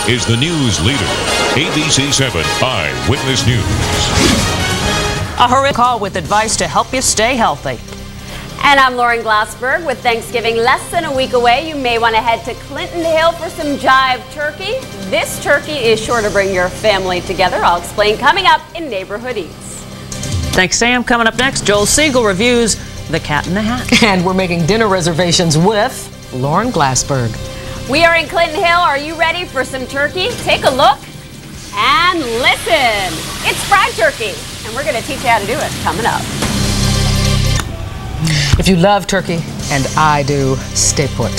is the news leader, ABC 7 Eyewitness News. A hurry call with advice to help you stay healthy. And I'm Lauren Glassberg. With Thanksgiving less than a week away, you may want to head to Clinton Hill for some Jive turkey. This turkey is sure to bring your family together. I'll explain coming up in Neighborhood Eats. Thanks, Sam. Coming up next, Joel Siegel reviews The Cat in the Hat. And we're making dinner reservations with Lauren Glassberg. We are in Clinton Hill. Are you ready for some turkey? Take a look and listen. It's fried turkey, and we're going to teach you how to do it coming up. If you love turkey, and I do, stay put.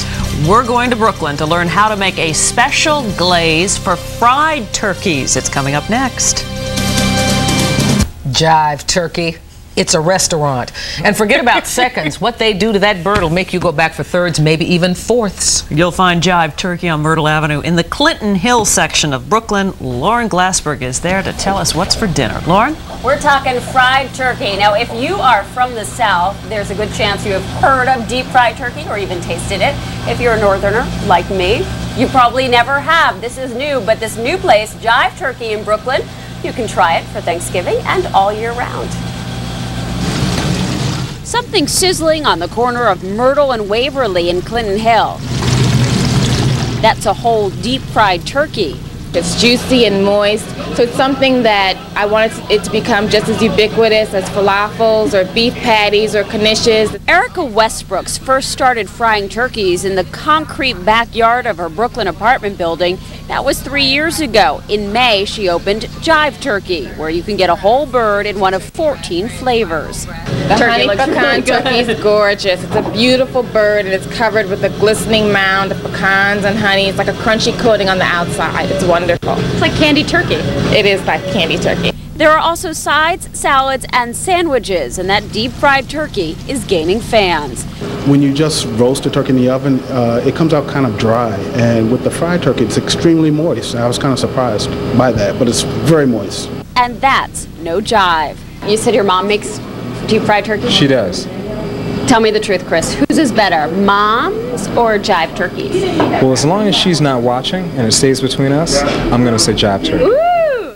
We're going to Brooklyn to learn how to make a special glaze for fried turkeys. It's coming up next. Jive turkey. It's a restaurant. And forget about seconds. What they do to that bird will make you go back for thirds, maybe even fourths. You'll find Jive turkey on Myrtle Avenue in the Clinton Hill section of Brooklyn. Lauren Glassberg is there to tell us what's for dinner. Lauren? We're talking fried turkey. Now, if you are from the South, there's a good chance you have heard of deep fried turkey or even tasted it. If you're a northerner like me, you probably never have. This is new, but this new place, Jive Turkey in Brooklyn, you can try it for Thanksgiving and all year round. Something sizzling on the corner of Myrtle and Waverly in Clinton Hill. That's a whole deep fried turkey. It's juicy and moist, so it's something that I wanted it to become just as ubiquitous as falafels or beef patties or knishes. Erica Westbrooks first started frying turkeys in the concrete backyard of her Brooklyn apartment building. That was 3 years ago. In May, she opened Jive Turkey, where you can get a whole bird in one of 14 flavors. The honey pecan turkey is gorgeous. It's a beautiful bird, and it's covered with a glistening mound of pecans and honey. It's like a crunchy coating on the outside. It's wonderful. It's like candy turkey. It is like candy turkey. There are also sides, salads, and sandwiches, and that deep-fried turkey is gaining fans. When you just roast a turkey in the oven, it comes out kind of dry, and with the fried turkey, it's extremely moist. I was kind of surprised by that, but it's very moist. And that's no jive. You said your mom makes deep-fried turkey? She does. Tell me the truth, Chris. Whose is better, Mom's or Jive Turkey's? Well, as long as she's not watching and it stays between us, I'm going to say Jive Turkey. Woo!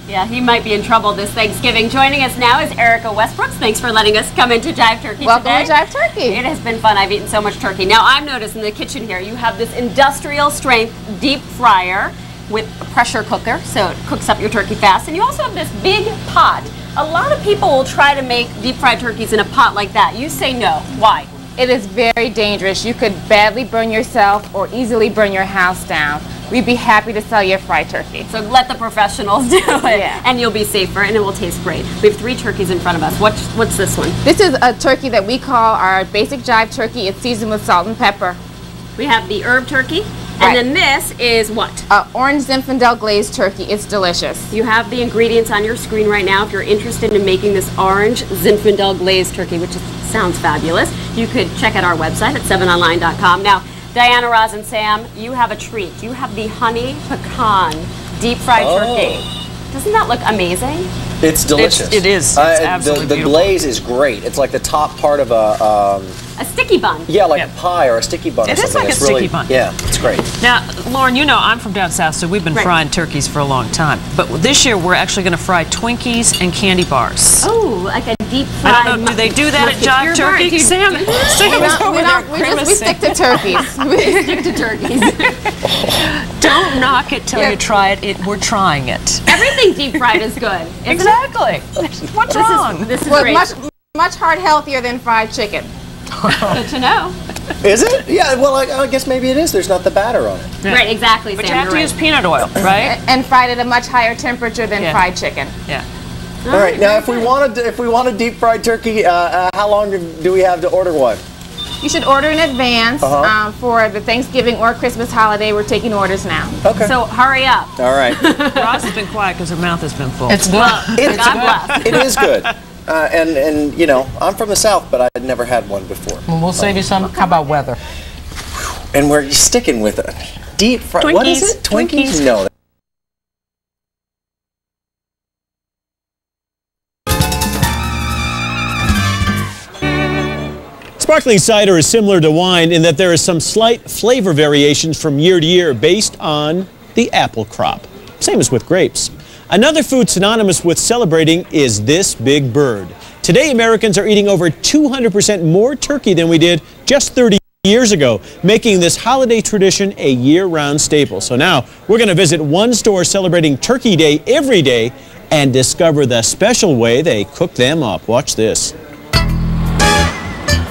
Yeah, he might be in trouble this Thanksgiving. Joining us now is Erica Westbrooks. Thanks for letting us come into Jive Turkey Welcome today. to Jive Turkey. It has been fun. I've eaten so much turkey. Now, I've noticed in the kitchen here, you have this industrial strength deep fryer with a pressure cooker, so it cooks up your turkey fast. And you also have this big pot. A lot of people will try to make deep fried turkeys in a pot like that. You say no. Why? It is very dangerous. You could badly burn yourself or easily burn your house down. We'd be happy to sell you a fried turkey. So let the professionals do it, Yeah. and you'll be safer, and it will taste great. We have 3 turkeys in front of us. What's this one? This is a turkey that we call our basic Jive turkey. It's seasoned with salt and pepper. We have the herb turkey, Right. and then this is what? Orange Zinfandel glazed turkey. It's delicious. You have the ingredients on your screen right now. If you're interested in making this orange Zinfandel glazed turkey, which sounds fabulous, you could check out our website at 7online.com. Now, Diana, Roz, and Sam, you have a treat. You have the honey pecan deep fried turkey. Doesn't that look amazing? It's delicious. It is. It's absolutely the beautiful. glaze is great. It's like the top part of a sticky bun. yeah, like a pie or a sticky bun. It or is something. like a It's really, sticky bun. Yeah, it's great. Now, Lauren, you know I'm from down south, so we've been Right. frying turkeys for a long time. But this year, we're actually going to fry Twinkies and candy bars. Oh, like a deep fried. I don't know, do they do that at Jive Turkey? Sam is over there We stick to turkeys. We stick to turkeys. Don't knock it till you try it. We're trying it. Everything deep fried is good. Isn't Exactly. What's wrong? This is Well, great. much heart healthier than fried chicken. Good to know. Is it? Yeah. Well, I guess maybe it is. There's not the batter on it. Yeah. Right, exactly, But Sam. you have to you're use right. peanut oil, right? And fried at a much higher temperature than Yeah. fried chicken. Yeah. All right. Now, if we want a deep fried turkey, how long do we have to order one? You should order in advance for the Thanksgiving or Christmas holiday. We're taking orders now. Okay. So hurry up. All right. Roz has been quiet because her mouth has been full. It's good. God bless. It is good. And you know, I'm from the South, but I'd never had one before. Well, we'll save you some. How about weather? And we're sticking with it. Deep fried. What is it? Twinkies? No. Sparkling cider is similar to wine in that there is some slight flavor variations from year to year based on the apple crop. Same as with grapes. Another food synonymous with celebrating is this big bird. Today, Americans are eating over 200% more turkey than we did just 30 years ago, making this holiday tradition a year-round staple. So now we're going to visit one store celebrating Turkey Day every day and discover the special way they cook them up. Watch this.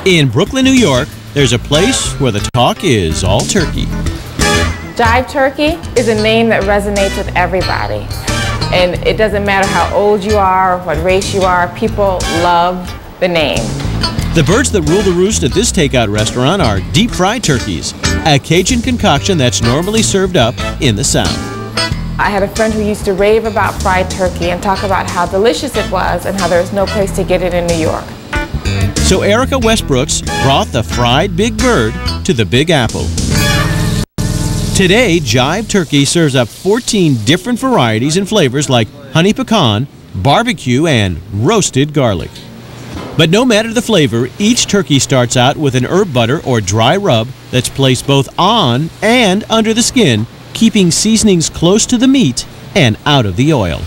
In Brooklyn, New York, there's a place where the talk is all turkey. Jive turkey is a name that resonates with everybody. And it doesn't matter how old you are or what race you are, people love the name. The birds that rule the roost at this takeout restaurant are deep-fried turkeys, a Cajun concoction that's normally served up in the South. I had a friend who used to rave about fried turkey and talk about how delicious it was and how there was no place to get it in New York. So Erica Westbrooks brought the fried big bird to the Big Apple. Today, Jive Turkey serves up 14 different varieties and flavors like honey pecan, barbecue, and roasted garlic. But no matter the flavor, each turkey starts out with an herb butter or dry rub that's placed both on and under the skin, keeping seasonings close to the meat and out of the oil.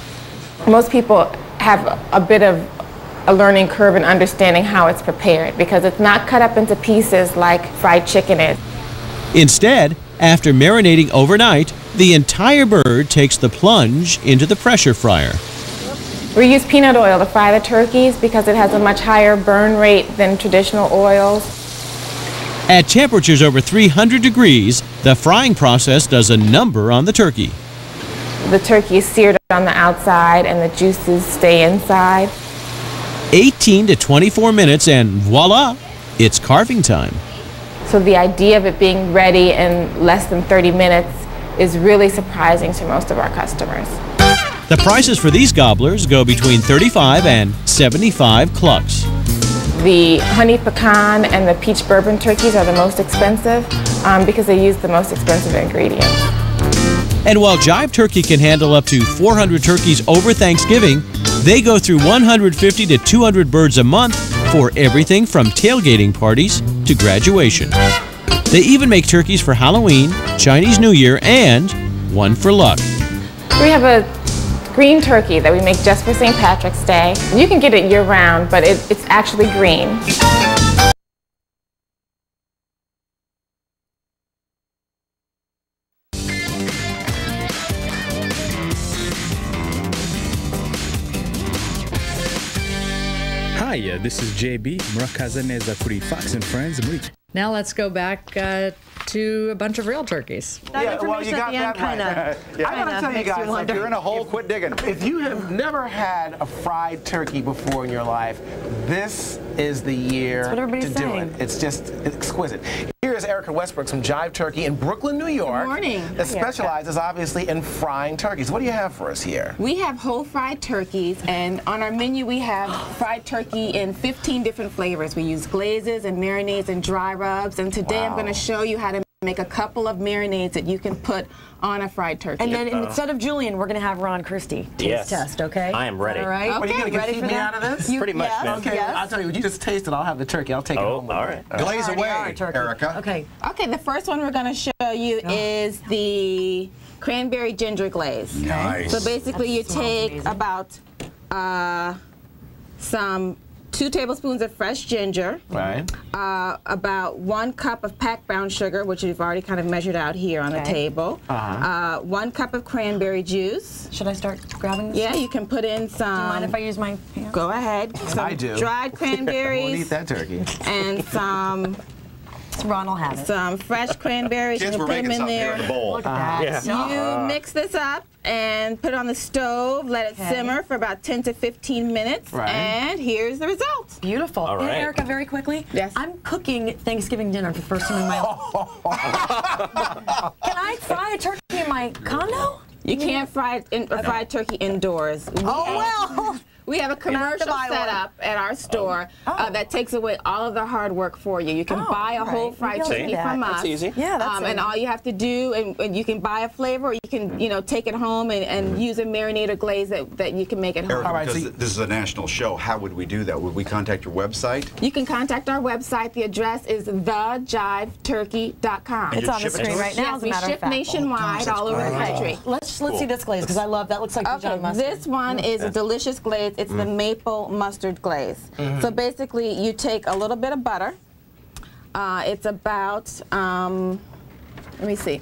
Most people have a bit of a learning curve in understanding how it's prepared because it's not cut up into pieces like fried chicken is. Instead, after marinating overnight, the entire bird takes the plunge into the pressure fryer. We use peanut oil to fry the turkeys because it has a much higher burn rate than traditional oils. At temperatures over 300 degrees, the frying process does a number on the turkey. The turkey is seared on the outside and the juices stay inside. 18 to 24 minutes and voila, it's carving time. So the idea of it being ready in less than 30 minutes is really surprising to most of our customers. The prices for these gobblers go between 35 and 75 clucks. The honey pecan and the peach bourbon turkeys are the most expensive because they use the most expensive ingredients. And while Jive Turkey can handle up to 400 turkeys over Thanksgiving, they go through 150 to 200 birds a month for everything from tailgating parties to graduation. They even make turkeys for Halloween, Chinese New Year, and one for luck. We have a green turkey that we make just for St. Patrick's Day. You can get it year-round, but it's actually green. Hi, this is JB. Murakaza neza kuri Fox and Friends. Now let's go back to a bunch of real turkeys. Yeah, well, you got that right. I gotta tell you guys, if you're in a hole, quit digging. If you have never had a fried turkey before in your life, this is the year to do it. It's just exquisite. Here is Erica Westbrook from Jive Turkey in Brooklyn, New York. Good morning. That specializes obviously in frying turkeys. What do you have for us here? We have whole fried turkeys, and on our menu we have fried turkey in 15 different flavors. We use glazes and marinades and dry rubs, and today I'm going to show you how to make a couple of marinades that you can put on a fried turkey. And then instead of Julian, we're going to have Ron Christie taste test, okay? I am ready. All right. Okay, what, are you going to feed me out of this? Pretty much, yes, Okay, yes. I'll tell you, when you just taste it, I'll have the turkey. I'll take it home with all right. Glaze away, Erica. Okay. Okay, the first one we're going to show you is the cranberry ginger glaze. Nice. So basically you take about 2 tablespoons of fresh ginger, right? About 1 cup of packed brown sugar, which we've already kind of measured out here on the table. 1 cup of cranberry juice. Should I start grabbing this? Yeah, you can put in some. Do you mind if I use my hand? Go ahead. I do. Dried cranberries. Won't eat that turkey. And some. Ron will have it. Some fresh cranberries. Kids, you can we're put them making in something there. here in the bowl. Look at that. You mix this up and put it on the stove. Let it simmer for about 10 to 15 minutes. Right. And here's the result. Beautiful. All right. And Erica, very quickly, yes. I'm cooking Thanksgiving dinner for the first time in my life. Can I fry a turkey in my condo? You can't fry fried turkey indoors. We have a commercial set up at our store that takes away all of the hard work for you. You can buy a whole fried turkey from us. That's easy. Yeah, that's and all you have to do, and you can buy a flavor, or you can, take it home and use a marinade or glaze that you can make at home. Erica, because this is a national show, how would we do that? Would we contact your website? You can contact our website. The address is thejiveturkey.com. It's on the screen right now, as a matter of fact. We ship nationwide, all over the country. Let's see this glaze, because I love that. Looks like Dijon mustard. This one is a delicious glaze. It's the maple mustard glaze. So basically, you take a little bit of butter. It's about, let me see,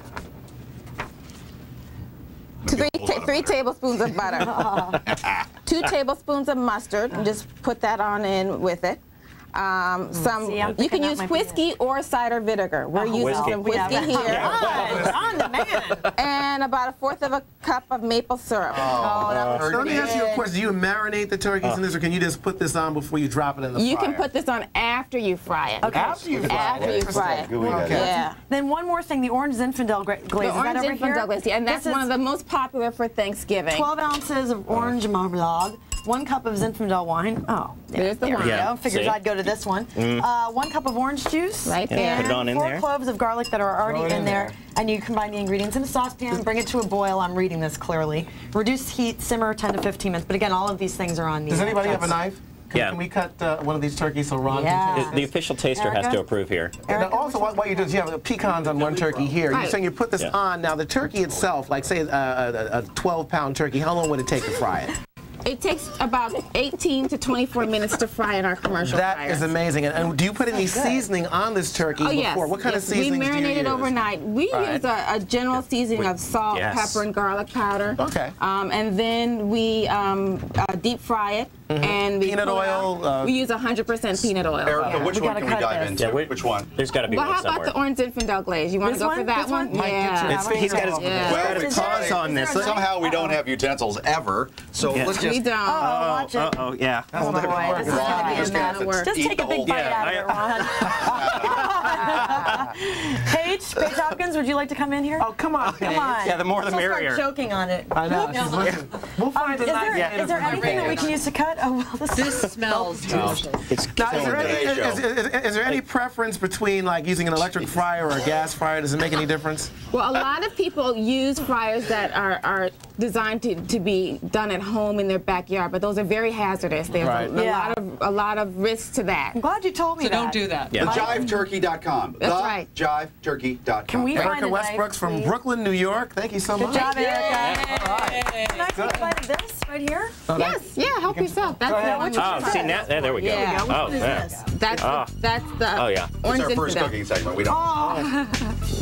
three tablespoons of butter. 2 tablespoons of mustard, and just put that on in with it. You can use whiskey or cider vinegar. We're using some whiskey here. On the man. And about 1/4 of a cup of maple syrup. Let me ask you a question. Do you marinate the turkeys in this, or can you just put this on before you drop it in the fire? You can put this on after you fry it. Okay. After you fry it. Yeah. Then one more thing, the orange Zinfandel glaze. The orange Zinfandel glaze, and that's one of the most popular for Thanksgiving. 12 ounces of orange marmalade, 1 cup of Zinfandel wine. Oh, there's the wine. There we go. Figures I'd go to this one. 1 cup of orange juice. Right there. Put it on in 4 cloves of garlic that are already in there. And you combine the ingredients in a saucepan, bring it to a boil. I'm reading this clearly. Reduce heat, simmer 10 to 15 minutes. But again, all of these things are on the. Does anybody have a knife? Can we cut one of these turkeys so Ron can taste The official taster has to approve here. Now, also, what you do is you have pecans on one turkey here. You're saying you put this on. Now, the turkey itself, like say a 12-pound turkey, how long would it take to fry it? It takes about 18 to 24 minutes to fry in our commercial fryer. That is amazing. And do you put any seasoning on this turkey before? Yes. What kind of seasoning do you use? We marinate it overnight. We use a general seasoning of salt, pepper, and garlic powder. Okay. And then we deep fry it. And we peanut oil? We use 100% peanut oil. Erica, which one can we dive into? Which one? There's got to be one how somewhere. about the orange Zinfandel glaze? You want to go for that one? Yeah. He's got his paws on this. Somehow we don't have utensils ever, so let's just... We don't. Watch it. Yeah. Oh, boy. This is going to be a lot of work. Just take a big bite out of it, Ron. Paige Hopkins, would you like to come in here? Oh, come on, Paige. Come on. Yeah, the more the merrier. Start choking on it. I know. We'll find Is there anything that we can use to cut? Oh, well, This smells delicious. Now, is there any preference between like using an electric fryer or a gas fryer? Does it make any difference? Well, a lot of people use fryers that are designed to be done at home in their backyard, but those are very hazardous. There's a lot of risk to that. I'm glad you told me So that. don't do that. TheJiveTurkey.com. That's right. TheJiveTurkey.com. Can we find Erica a knife, Westbrooks from please? Brooklyn, New York. Thank you so much. Good job, Erica. All right. Can I take a bite of this right here? Yes, help yourself. That's See, now, there we go. Yeah. Oh, yeah. That's the orange It's our first cooking segment. We don't.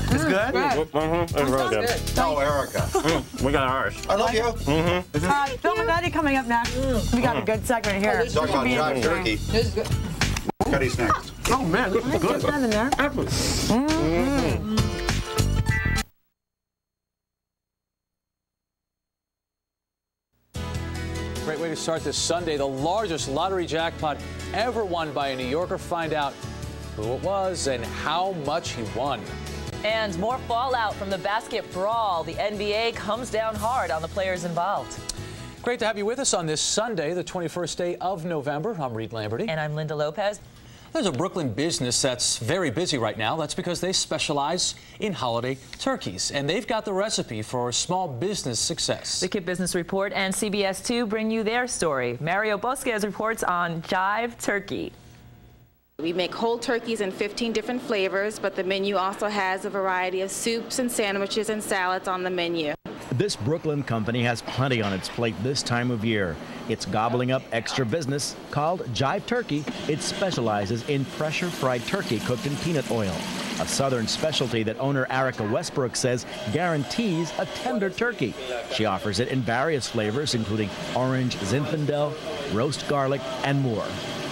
It's good? It's real good. Oh, Erica. We got ours. I love you. Bill and Maddie coming up next. We got a good segment here. Talk about Jive turkey. Cuddy's next. Oh, man. This is good. Put that in there. Great way to start this Sunday. The largest lottery jackpot ever won by a New Yorker. Find out who it was and how much he won. And more fallout from the basket brawl. The NBA comes down hard on the players involved. Great to have you with us on this Sunday, the 21st day of November. I'm Reed Lamberty. And I'm Linda Lopez. There's a Brooklyn business that's very busy right now. That's because they specialize in holiday turkeys, and they've got the recipe for small business success. The Kid Business Report and CBS 2 bring you their story. Mario Bosquez reports on Jive Turkey. We make whole turkeys in 15 different flavors, but the menu also has a variety of soups and sandwiches and salads on the menu. This Brooklyn company has plenty on its plate this time of year. It's gobbling up extra business. Called Jive Turkey, it specializes in pressure-fried turkey cooked in peanut oil, a southern specialty that owner Erica Westbrook says guarantees a tender turkey. She offers it in various flavors, including orange Zinfandel, roast garlic, and more.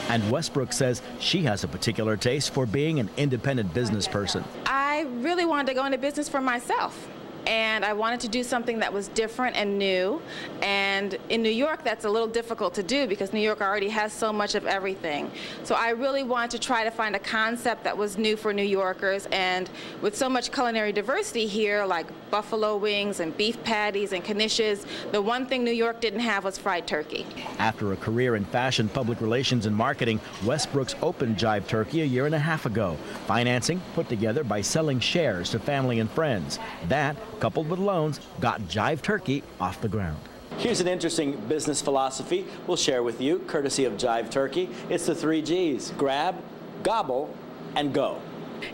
And Westbrook says she has a particular taste for being an independent business person. I really wanted to go into business for myself. and I wanted to do something that was different and new. And in New York, that's a little difficult to do because New York already has so much of everything. So I really wanted to try to find a concept that was new for New Yorkers, and with so much culinary diversity here, like buffalo wings and beef patties and knishes, the one thing New York didn't have was fried turkey. After a career in fashion, public relations, and marketing, Wes Brooks opened Jive Turkey a year and a half ago. Financing put together by selling shares to family and friends. That, coupled with loans, got Jive Turkey off the ground. Here's an interesting business philosophy we'll share with you, courtesy of Jive Turkey. It's the 3 G's: grab, gobble, and go.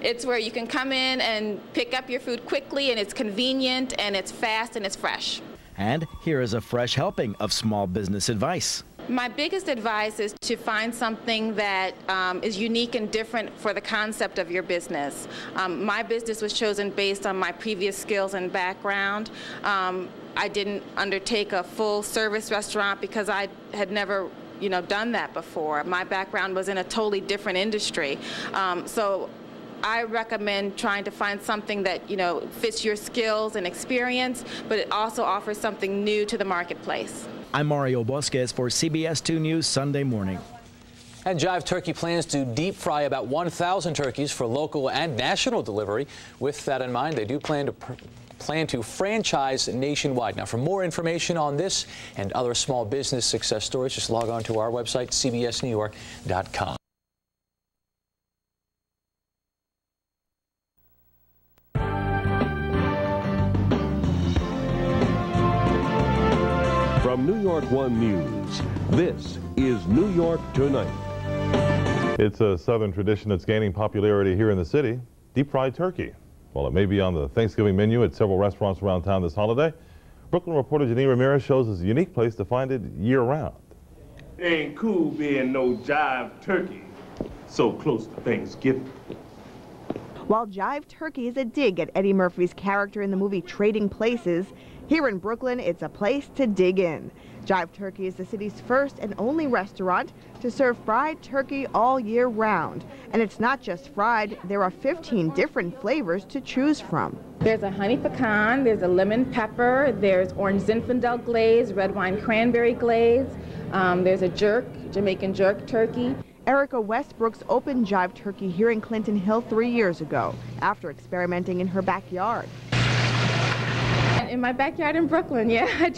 It's where you can come in and pick up your food quickly, and it's convenient, and it's fast, and it's fresh. And here is a fresh helping of small business advice. My biggest advice is to find something that is unique and different for the concept of your business. My business was chosen based on my previous skills and background. I didn't undertake a full service restaurant because I had never done that before. My background was in a totally different industry. So I recommend trying to find something that fits your skills and experience, but it also offers something new to the marketplace. I'm Mario Bosquez for CBS 2 News Sunday Morning. And Jive Turkey plans to deep fry about 1,000 turkeys for local and national delivery. With that in mind, they do plan to franchise nationwide. Now, for more information on this and other small business success stories, just log on to our website, cbsnewyork.com. From New York One News, this is New York Tonight. It's a Southern tradition that's gaining popularity here in the city: deep-fried turkey. While it may be on the Thanksgiving menu at several restaurants around town this holiday, Brooklyn reporter Janine Ramirez shows us a unique place to find it year-round. It ain't cool being no Jive Turkey so close to Thanksgiving. While Jive Turkey is a dig at Eddie Murphy's character in the movie Trading Places, here in Brooklyn, it's a place to dig in. Jive Turkey is the city's first and only restaurant to serve fried turkey all year round. And it's not just fried, there are 15 different flavors to choose from. There's a honey pecan, there's a lemon pepper, there's orange Zinfandel glaze, red wine cranberry glaze, there's a jerk, Jamaican jerk turkey. Erica Westbrooks opened Jive Turkey here in Clinton Hill 3 years ago after experimenting in her backyard. In my backyard in Brooklyn, yeah,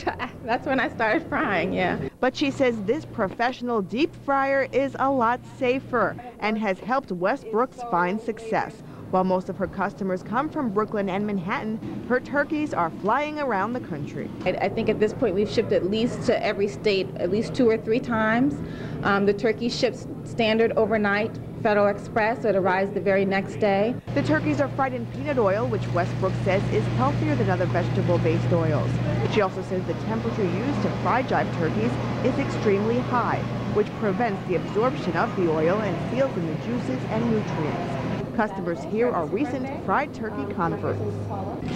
that's when I started frying, yeah. But she says this professional deep fryer is a lot safer and has helped Westbrooks find success. While most of her customers come from Brooklyn and Manhattan, her turkeys are flying around the country. I think at this point we've shipped at least to every state at least 2 or 3 times. The turkey ships standard overnight, Federal Express, so it arrives the very next day. The turkeys are fried in peanut oil, which Westbrook says is healthier than other vegetable-based oils. She also says the temperature used to fry Jive turkeys is extremely high, which prevents the absorption of the oil and seals in the juices and nutrients. Customers here are recent fried turkey converts.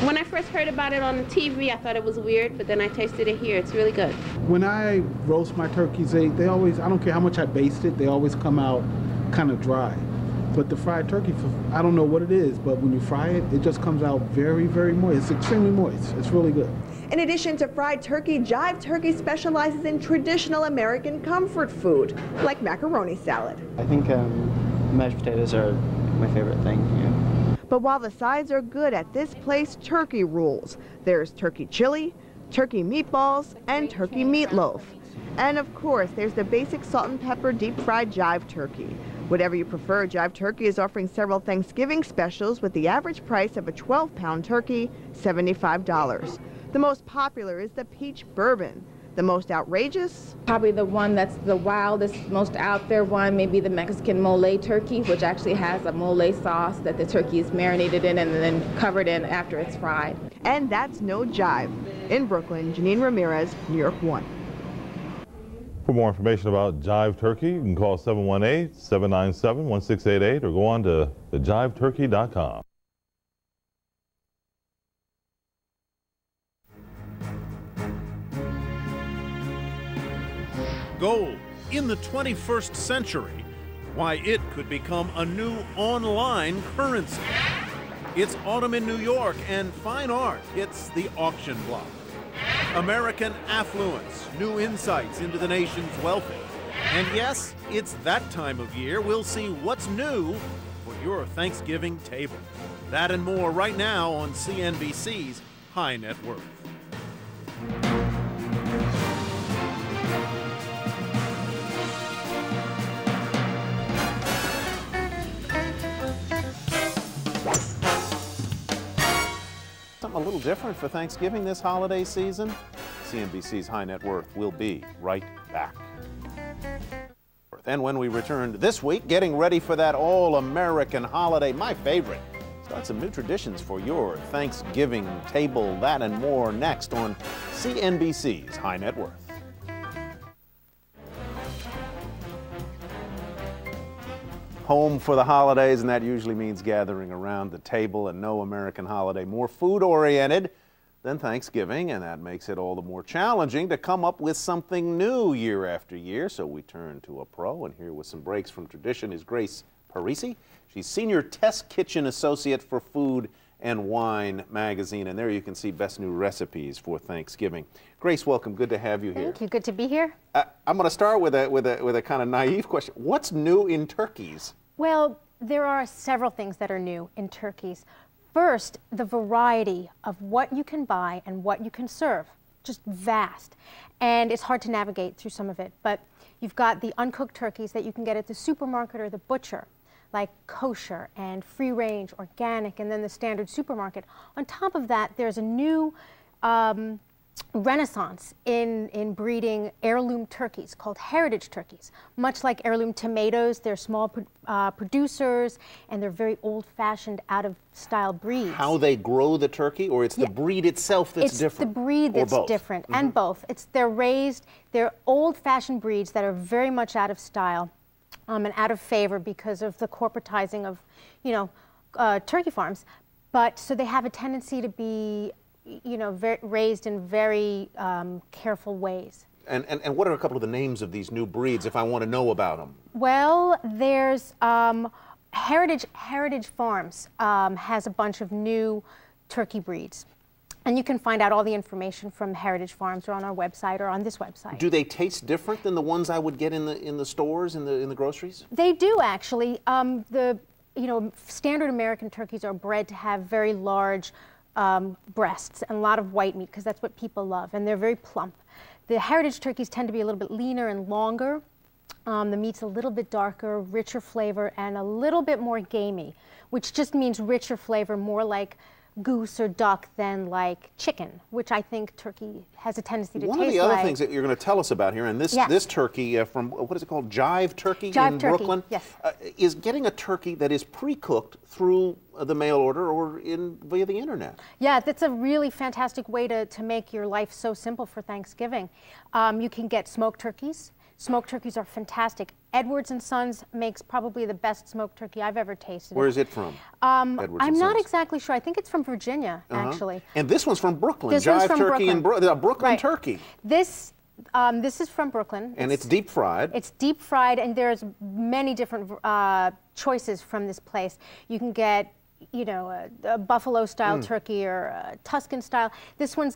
When I first heard about it on the TV, I thought it was weird, but then I tasted it here. It's really good. When I roast my turkeys, they always, I don't care how much I baste it, they always come out kind of dry. But the fried turkey, I don't know what it is, but when you fry it, it just comes out very, very moist. It's extremely moist. It's really good. In addition to fried turkey, Jive Turkey specializes in traditional American comfort food, like macaroni salad. I think mashed potatoes are my favorite thing. Yeah. But while the sides are good at this place, turkey rules. There's turkey chili, turkey meatballs, and turkey meatloaf. And of course, there's the basic salt and pepper deep fried Jive Turkey. Whatever you prefer, Jive Turkey is offering several Thanksgiving specials with the average price of a 12-pound turkey, $75. The most popular is the peach bourbon. The most outrageous? Probably the one that's the wildest, most out there one, maybe the Mexican mole turkey, which actually has a mole sauce that the turkey is marinated in and then covered in after it's fried. And that's no jive. In Brooklyn, Janine Ramirez, New York One. For more information about Jive Turkey, you can call 718-797-1688 or go on to thejiveturkey.com. Gold in the 21st century, why it could become a new online currency. It's autumn in New York, and fine art hits the auction block. American affluence, new insights into the nation's wealthy. And yes, it's that time of year we'll see what's new for your Thanksgiving table. That and more right now on CNBC's High Net Worth. Something a little different for Thanksgiving this holiday season. CNBC's High Net Worth will be right back. And when we return this week, getting ready for that all-American holiday, my favorite. Start some new traditions for your Thanksgiving table. That and more next on CNBC's High Net Worth. Home for the holidays, and that usually means gathering around the table, and no American holiday more food-oriented than Thanksgiving, and that makes it all the more challenging to come up with something new year after year. So we turn to a pro, and here with some breaks from tradition is Grace Parisi. She's Senior Test Kitchen Associate for Food and Wine magazine, and there you can see best new recipes for Thanksgiving. Grace, welcome. Good to have you here. Thank you. Good to be here. I'm going to start with a kind of naive question. What's new in turkeys? Well, there are several things that are new in turkeys. First, the variety of what you can buy and what you can serve, just vast. And it's hard to navigate through some of it, but you've got the uncooked turkeys that you can get at the supermarket or the butcher, like kosher and free range, organic, and then the standard supermarket. On top of that, there's a new renaissance in breeding heirloom turkeys called heritage turkeys. Much like heirloom tomatoes, they're small producers, and they're very old-fashioned, out-of-style breeds. How they grow the turkey, or it's the breed itself that's different? It's the breed that's different, and both. They're old-fashioned breeds that are very much out of style and out of favor because of the corporatizing of, turkey farms. But so they have a tendency to be raised in very careful ways. And what are a couple of the names of these new breeds if I want to know about them? Well, there's Heritage Farms has a bunch of new turkey breeds. And you can find out all the information from Heritage Farms or on our website or on this website. Do they taste different than the ones I would get in the stores, in the groceries? They do, actually. Standard American turkeys are bred to have very large breasts and a lot of white meat because that's what people love, and they're very plump. The heritage turkeys tend to be a little bit leaner and longer. The meat's a little bit darker, richer flavor, and a little bit more gamey, which just means richer flavor, more like goose or duck than like chicken, which I think turkey has a tendency to taste like. One of the other things that you're going to tell us about here, and this turkey from, what is it called, Jive Turkey in Brooklyn? Yes. Is getting a turkey that is pre-cooked through the mail order or via the internet. Yeah, that's a really fantastic way to make your life so simple for Thanksgiving. You can get smoked turkeys. Smoked turkeys are fantastic. Edwards & Sons makes probably the best smoked turkey I've ever tasted. Where is it from? I'm not exactly sure. I think it's from Virginia, actually. And this one's from Brooklyn. This one's from Turkey Brooklyn. In Brooklyn turkey. This is from Brooklyn. And it's deep fried. It's deep fried, and there's many different choices from this place. You can get a buffalo-style turkey or a Tuscan-style. This one's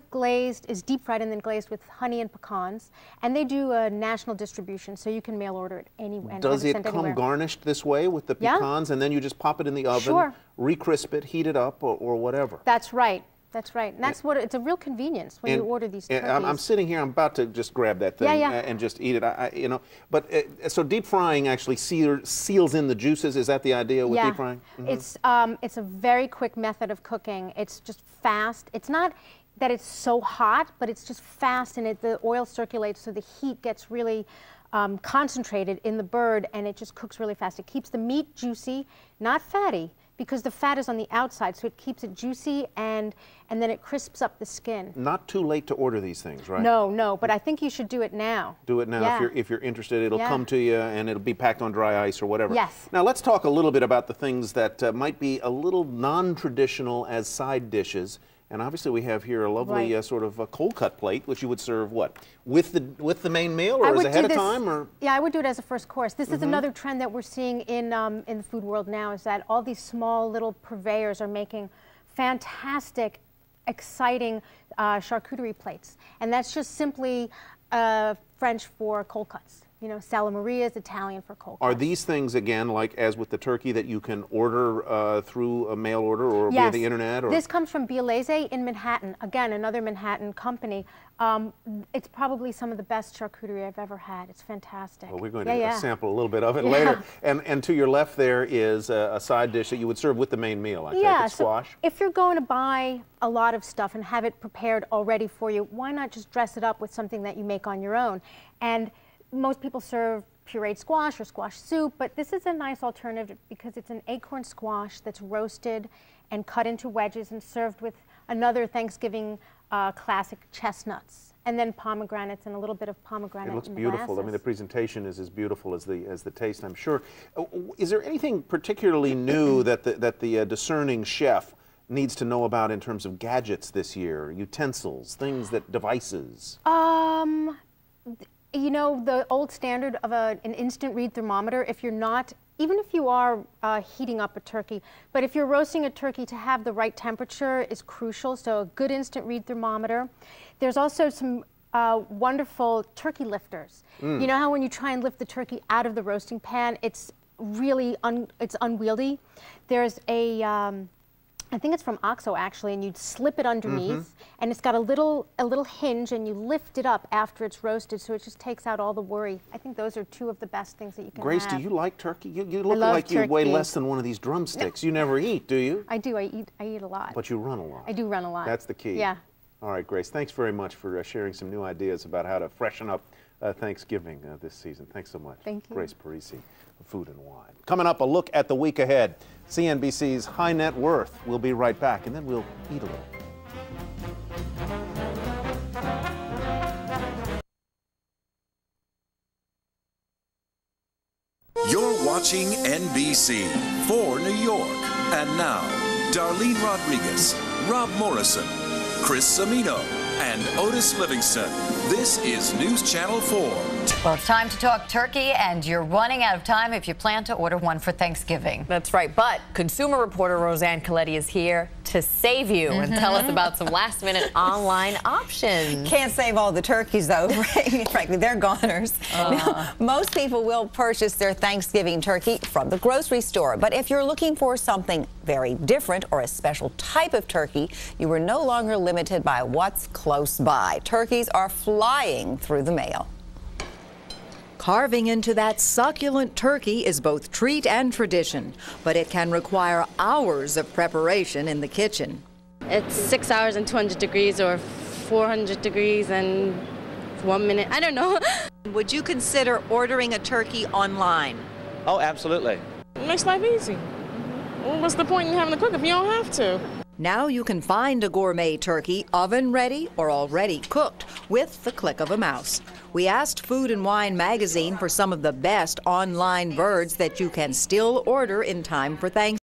is deep fried and then glazed with honey and pecans. And they do a national distribution, so you can mail order it anywhere. Does it come garnished this way with the pecans, and then you just pop it in the oven, re-crisp it, heat it up, or whatever? That's right. That's right. And that's it's a real convenience when you order these turkeys. I'm sitting here, I'm about to just grab that thing and just eat it. But so deep frying actually seals in the juices. Is that the idea with deep frying? It's a very quick method of cooking. It's just fast. It's not that it's so hot, but it's just fast, and the oil circulates, so the heat gets really concentrated in the bird, and it just cooks really fast. It keeps the meat juicy, not fatty, because the fat is on the outside, so it keeps it juicy, and then it crisps up the skin. Not too late to order these things, right? No, but I think you should do it now. Do it now if you're interested. It'll come to you, and it'll be packed on dry ice or whatever. Yes. Now let's talk a little bit about the things that might be a little non-traditional as side dishes And obviously we have here a lovely sort of a cold cut plate, which you would serve what? With the main meal, or is it ahead of time? Or? Yeah, I would do it as a first course. This is another trend that we're seeing in the food world now, is that all these small little purveyors are making fantastic, exciting charcuterie plates. And that's just simply French for cold cuts. You know, Salamaria is Italian for cold cuts. Are these things, again, like as with the turkey, that you can order through a mail order or via the internet? Or? This comes from Bielese in Manhattan. Again, another Manhattan company. It's probably some of the best charcuterie I've ever had. It's fantastic. Well, we're going to sample a little bit of it later. And to your left there is a side dish that you would serve with the main meal, I take it, squash. So if you're going to buy a lot of stuff and have it prepared already for you, why not just dress it up with something that you make on your own? And most people serve pureed squash or squash soup, but this is a nice alternative because it's an acorn squash that's roasted and cut into wedges and served with another Thanksgiving classic, chestnuts, and then pomegranates and a little bit of pomegranate. It looks beautiful. I mean, the presentation is as beautiful as the taste, I'm sure. Is there anything particularly new that the discerning chef needs to know about in terms of gadgets this year, utensils, devices? You know, the old standard of an instant read thermometer, if you're not, even if you are heating up a turkey, but if you're roasting a turkey, to have the right temperature is crucial, so a good instant read thermometer. There's also some wonderful turkey lifters. You know how when you try and lift the turkey out of the roasting pan, it's really it's unwieldy? There's a I think it's from OXO actually, and you'd slip it underneath, and it's got a little hinge, and you lift it up after it's roasted, so it just takes out all the worry. I think those are two of the best things that you can Grace, have. do you like turkey? You look like you weigh less than one of these drumsticks. You never eat, do you? I do. I eat a lot. But you run a lot. I do run a lot. That's the key. Yeah. All right, Grace, thanks very much for sharing some new ideas about how to freshen up Thanksgiving this season. Thanks so much. Thank you. Grace Parisi, Food and Wine. Coming up, a look at the week ahead. CNBC's High Net Worth. We'll be right back, and then we'll eat a little. You're watching NBC for New York. And now, Darlene Rodriguez, Rob Morrison, Chris Cimino, and Otis Livingston. This is News Channel 4. Well, it's time to talk turkey, and you're running out of time if you plan to order one for Thanksgiving. That's right, but consumer reporter Roseanne Coletti is here to save you and tell us about some last-minute online options. Can't save all the turkeys, though. Frankly, they're goners. Now, most people will purchase their Thanksgiving turkey from the grocery store, but if you're looking for something very different or a special type of turkey, you are no longer limited by what's close by. Turkeys are flying through the mail. Carving into that succulent turkey is both treat and tradition, but it can require hours of preparation in the kitchen. It's 6 hours and 200 degrees or 400 degrees and 1 minute. I don't know. Would you consider ordering a turkey online? Oh, absolutely. It makes life easy. Well, what's the point in having to cook if you don't have to? Now you can find a gourmet turkey oven ready or already cooked with the click of a mouse. We asked Food and Wine magazine for some of the best online birds that you can still order in time for Thanksgiving.